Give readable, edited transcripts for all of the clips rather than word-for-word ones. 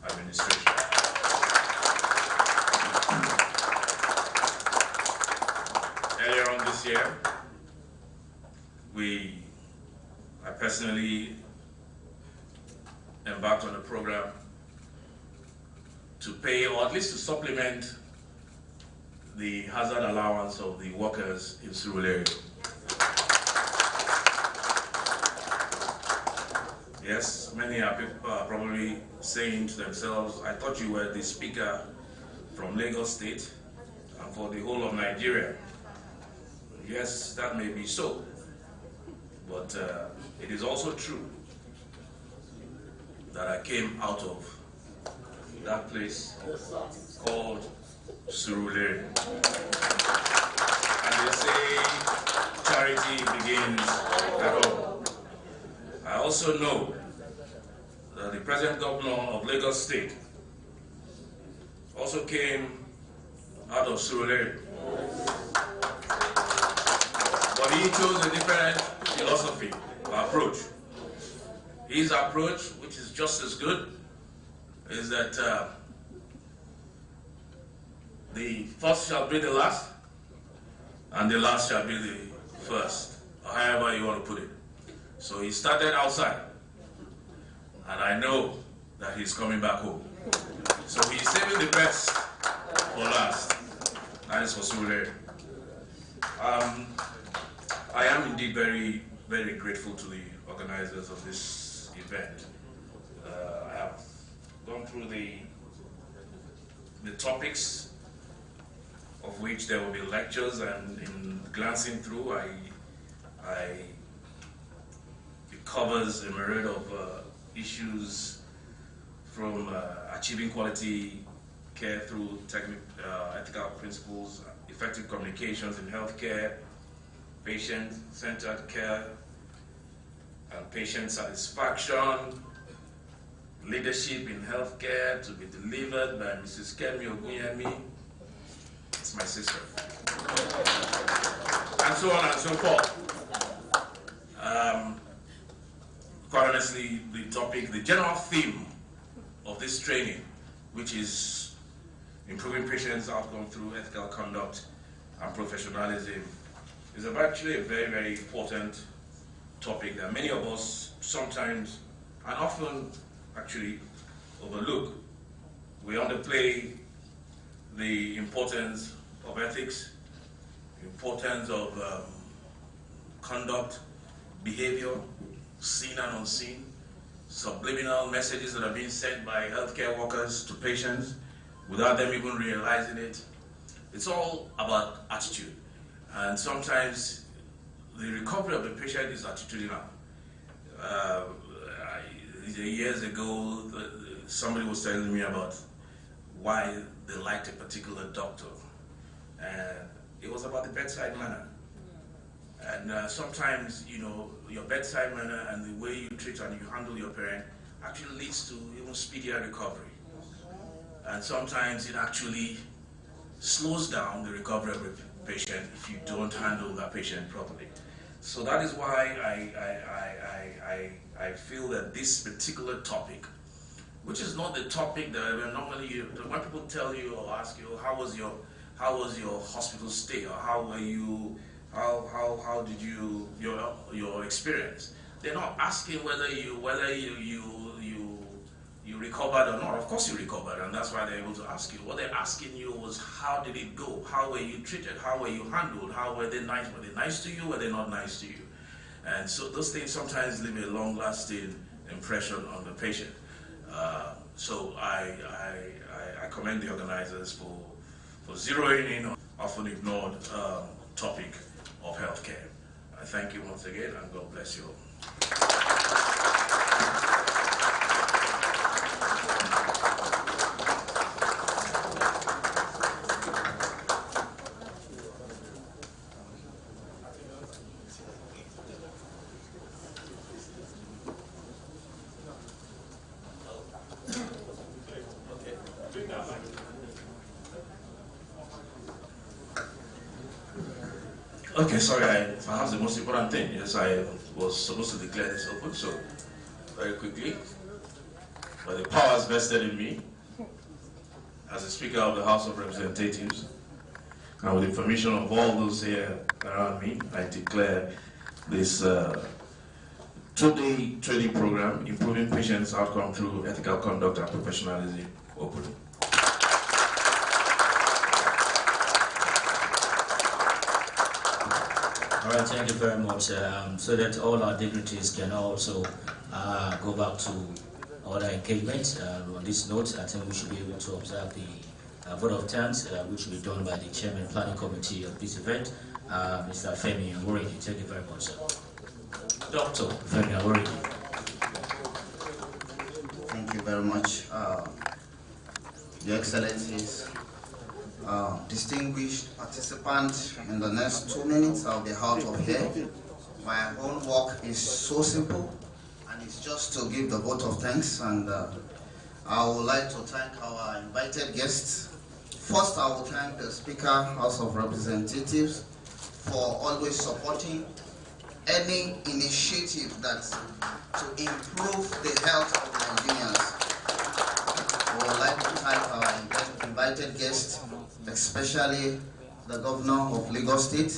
administration. Earlier on this year, I personally embarked on a program to pay, or at least to supplement, the hazard allowance of the workers in Surulere. Yes, many are probably saying to themselves, I thought you were the speaker from Lagos State and for the whole of Nigeria. Yes, that may be so, but it is also true that I came out of that place called Surulere. And they say charity begins at home. I also know that the present governor of Lagos State also came out of Surulere. But he chose a different philosophy or approach. His approach, which is just as good, is that the first shall be the last, and the last shall be the first, or however you want to put it. So he started outside, and I know that he's coming back home. So he's saving the best for last. That is for Surulere. I am indeed very, very grateful to the organizers of this event. I have gone through the topics, of which there will be lectures, and in glancing through, it covers a myriad of issues from achieving quality care through ethical principles, effective communications in healthcare, patient-centered care, and patient satisfaction, leadership in healthcare, to be delivered by Mrs. Kemi Ogunyemi. It's my sister. And so on and so forth. Quite honestly, the general theme of this training, which is improving patients' outcome through ethical conduct and professionalism, is actually a very, very important topic that many of us sometimes and often actually overlook. We underplay the importance of ethics, the importance of conduct, behavior, seen and unseen, subliminal messages that are being sent by healthcare workers to patients without them even realizing it. It's all about attitude. And sometimes the recovery of the patient is attitudinal. Years ago, somebody was telling me about why they liked a particular doctor, and it was about the bedside manner. And sometimes, you know, your bedside manner and the way you treat and you handle your parent actually leads to even speedier recovery. And sometimes it actually slows down the recovery of the patient if you don't handle that patient properly. So that is why I feel that this particular topic, which is not the topic that normally when people tell you or ask you, how was your hospital stay, or how were you, how did you your experience? They're not asking whether you recovered or not. Of course you recovered, and that's why they're able to ask you. What they're asking you was, how did it go? How were you treated? How were you handled? How were they nice? Were they nice to you? Were they not nice to you? And so those things sometimes leave a long-lasting impression on the patient. So I commend the organizers for zeroing in on often ignored topic of healthcare. I thank you once again, and God bless you all. Okay, sorry, perhaps the most important thing, yes, I was supposed to declare this open, so very quickly. by the powers vested in me as the Speaker of the House of Representatives, and with the permission of all those here around me, I declare this two-day training program, Improving Patients' Outcome Through Ethical Conduct and Professionalism, open. All right, thank you very much. So that all our dignitaries can also go back to other engagements. On this note, I think we should be able to observe the vote of thanks, which will be done by the Chairman Planning Committee of this event, Mr. Femi Aworidi. Thank you very much, sir. Dr. Femi Aworidi. Thank you very much, Your Excellencies. Distinguished participants, in the next 2 minutes I'll be out of here. My own work is so simple, and it's just to give the vote of thanks, and I would like to thank our invited guests. First, I will thank the Speaker, House of Representatives, for always supporting any initiative that's to improve the health of Nigerians. I would like to thank our invited guests, especially the Governor of Lagos State,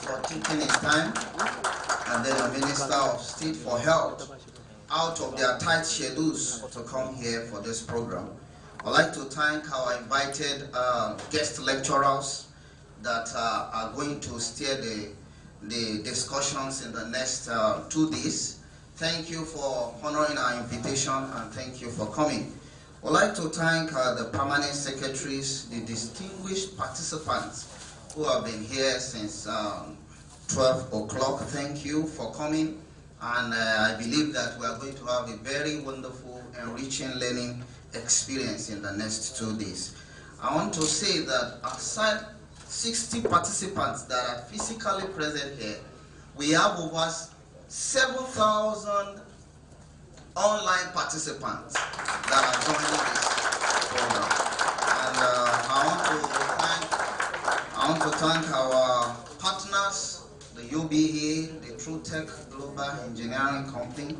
for taking his time, and then the Minister of State for Health, out of their tight schedules to come here for this program. I'd like to thank our invited guest lecturers that are going to steer the discussions in the next 2 days. Thank you for honoring our invitation, and thank you for coming. I'd like to thank the permanent secretaries, the distinguished participants who have been here since 12 o'clock. Thank you for coming, and I believe that we are going to have a very wonderful, enriching learning experience in the next 2 days. I want to say that aside 60 participants that are physically present here, we have over 7,000 online participants that are joining this program. And I want to thank our partners, the UBA, the TrueTech Global Engineering Company,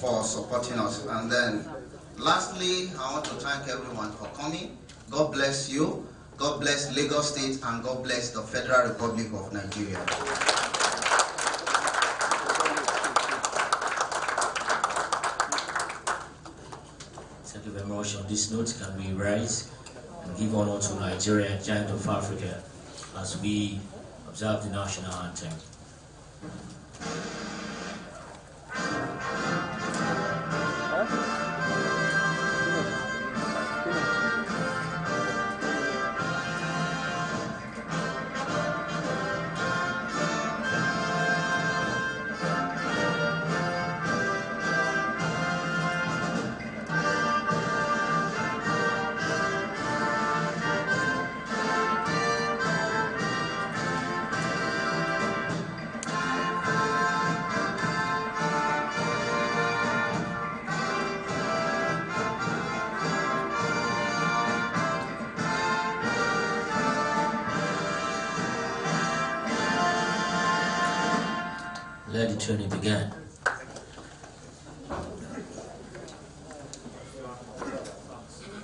for supporting us. And then lastly, I want to thank everyone for coming. God bless you, God bless Lagos State, and God bless the Federal Republic of Nigeria. Thank you very much. On this note, can we rise and give honor to Nigeria, giant of Africa, as we observe the national anthem. Let the training begin.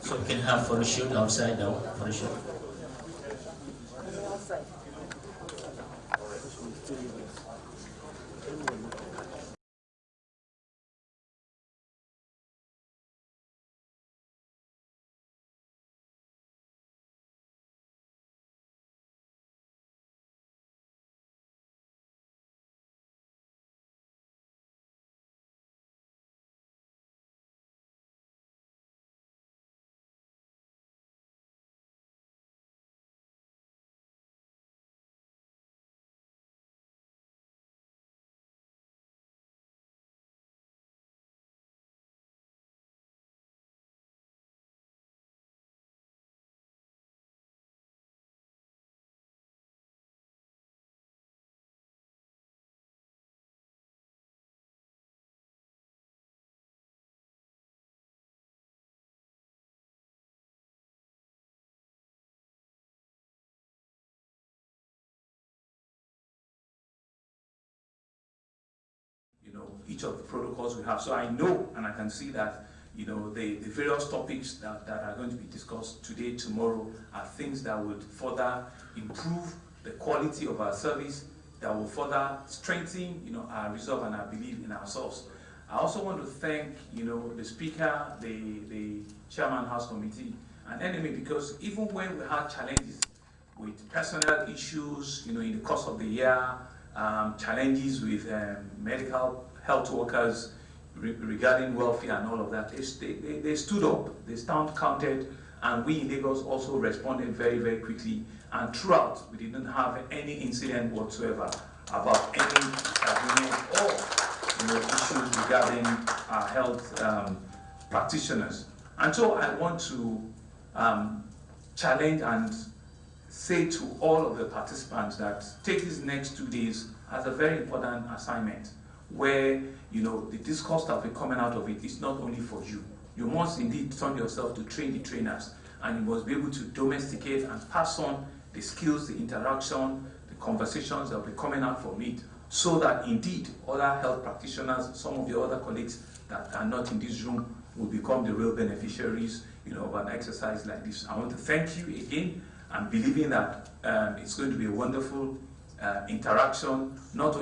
So we can have photo shoot outside now. Photo shoot. Each of the protocols we have. So I know and I can see that, the various topics that are going to be discussed today, tomorrow, are things that would further improve the quality of our service, that will further strengthen, our resolve and our belief in ourselves. I also want to thank, the Speaker, the Chairman House Committee, and NMA, because even when we had challenges with personnel issues, in the course of the year, challenges with medical health workers regarding welfare and all of that, they stood up, they stand counted, and we in Lagos also responded very, very quickly. And throughout, we didn't have any incident whatsoever about any agreement or issues regarding our health practitioners. And so I want to challenge and say to all of the participants that take these next 2 days as a very important assignment, where the discourse that will be coming out of it is not only for you. You must indeed turn yourself to train the trainers, and you must be able to domesticate and pass on the skills, the interaction, the conversations that will be coming out from it, so that indeed other health practitioners, some of the other colleagues that are not in this room, will become the real beneficiaries of an exercise like this. I want to thank you again. I'm believing that it's going to be a wonderful interaction, not only